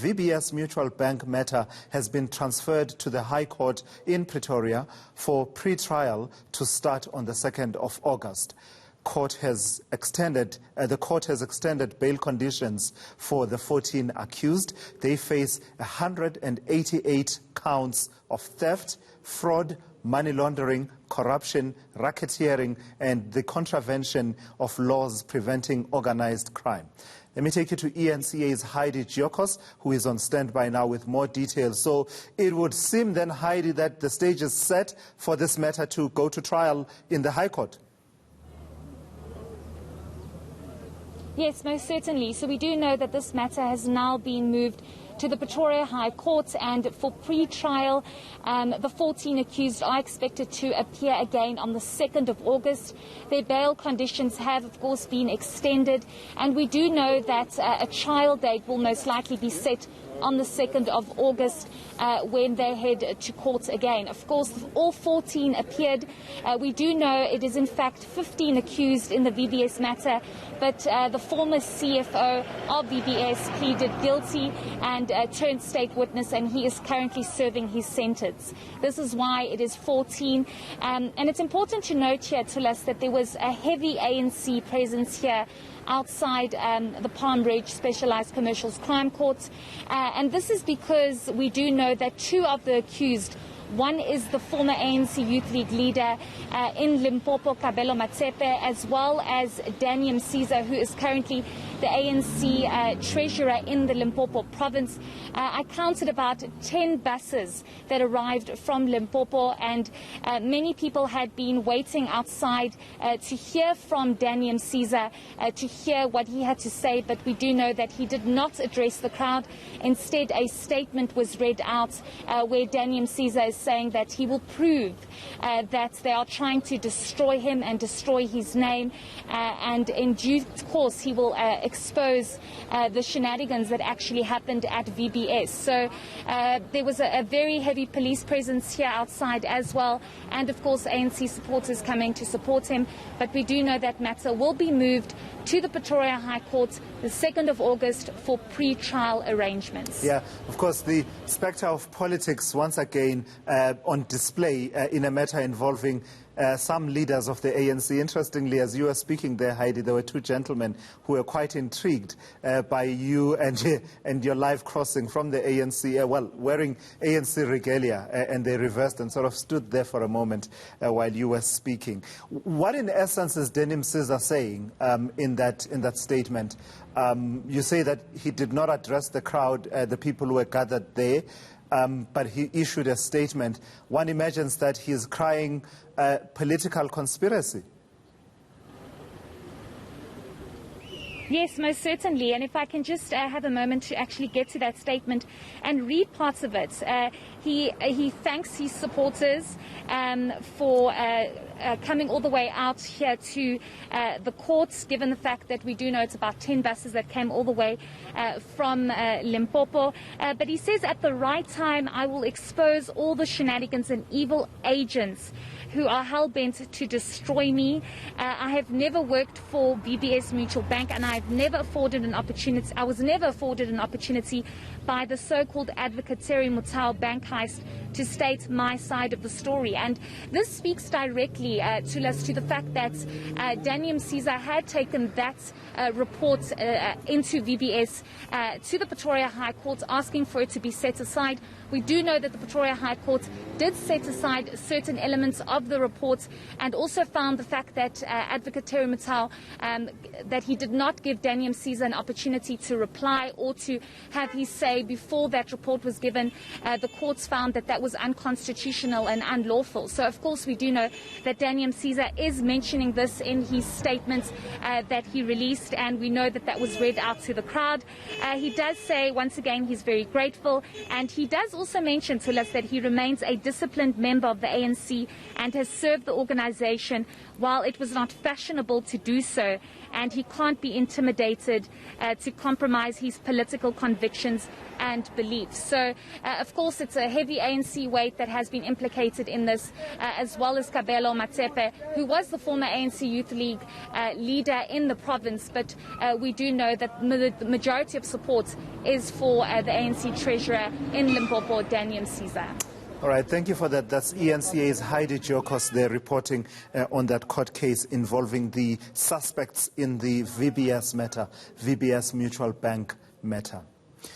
VBS Mutual Bank matter has been transferred to the High Court in Pretoria for pre-trial to start on the 2nd of August. The court has extended bail conditions for the 14 accused. They face 188 counts of theft, fraud, money laundering, corruption, racketeering, and the contravention of laws preventing organized crime. Let me take you to eNCA's Heidi Giokos, who is on standby now with more details. So it would seem then, Heidi, that the stage is set for this matter to go to trial in the High Court. Yes, most certainly. So we do know that this matter has now been moved to the Pretoria High Court, and for pre-trial, the 14 accused are expected to appear again on the 2nd of August. Their bail conditions have, of course, been extended, and we do know that a trial date will most likely be set on the 2nd of August when they head to court again. Of course, all 14 appeared. We do know it is in fact 15 accused in the VBS matter, but the former CFO of VBS pleaded guilty and turned state witness, and he is currently serving his sentence. This is why it is 14. And it's important to note here, Tulas, that there was a heavy ANC presence here outside the Palm Ridge Specialized Commercials Crime Court. And this is because we do know that two of the accused, one is the former ANC Youth League leader in Limpopo, Kabelo Matsepe, as well as Daniel Caesar, who is currently the ANC treasurer in the Limpopo province. I counted about 10 buses that arrived from Limpopo, and many people had been waiting outside to hear from Daniel Caesar, to hear what he had to say, but we do know that he did not address the crowd. Instead, a statement was read out where Daniel Caesar is saying that he will prove that they are trying to destroy him and destroy his name, and in due course he will expose the shenanigans that actually happened at VBS. So there was a very heavy police presence here outside as well, and of course ANC supporters coming to support him. But we do know that matter will be moved to the Pretoria High Court the 2nd of August for pre-trial arrangements. Yeah, of course, the spectre of politics once again on display in a matter involving some leaders of the ANC. Interestingly, as you were speaking there, Heidi, there were two gentlemen who were quite intrigued by you and your live crossing from the ANC, well, wearing ANC regalia, and they reversed and sort of stood there for a moment while you were speaking. What in essence is Daniel Caesar saying in that statement? You say that he did not address the crowd, the people who were gathered there, but he issued a statement. One imagines that he's crying political conspiracy. Yes, most certainly. And if I can just have a moment to actually get to that statement and read parts of it. He thanks his supporters for coming all the way out here to the courts, given the fact that we do know it's about 10 buses that came all the way from Limpopo. But he says, at the right time, I will expose all the shenanigans and evil agents who are hell-bent to destroy me. I have never worked for VBS Mutual Bank, and I was never afforded an opportunity by the so-called advocate Terry Mutau bank heist to state my side of the story. And this speaks directly to the fact that Daniel Caesar had taken that report into VBS to the Pretoria High Court, asking for it to be set aside. We do know that the Pretoria High Court did set aside certain elements of the report, and also found the fact that advocate Terry Mutau, that he did not give Daniel Caesar an opportunity to reply or to have his say before that report was given. The courts found that that was unconstitutional and unlawful. So of course we do know that Daniel Caesar is mentioning this in his statement that he released, and we know that that was read out to the crowd. He does say once again he's very grateful, and he does also mention to us that he remains a disciplined member of the ANC and has served the organization while it was not fashionable to do so, and he can't be intimidated to compromise his political convictions and beliefs. So, of course, it's a heavy ANC weight that has been implicated in this, as well as Kabelo Matsepe, who was the former ANC Youth League leader in the province, but we do know that the majority of support is for the ANC treasurer in Limpopo, Daniel Msiza. All right, thank you for that. That's eNCA's Heidi Giokos there reporting on that court case involving the suspects in the VBS matter, VBS Mutual Bank matter.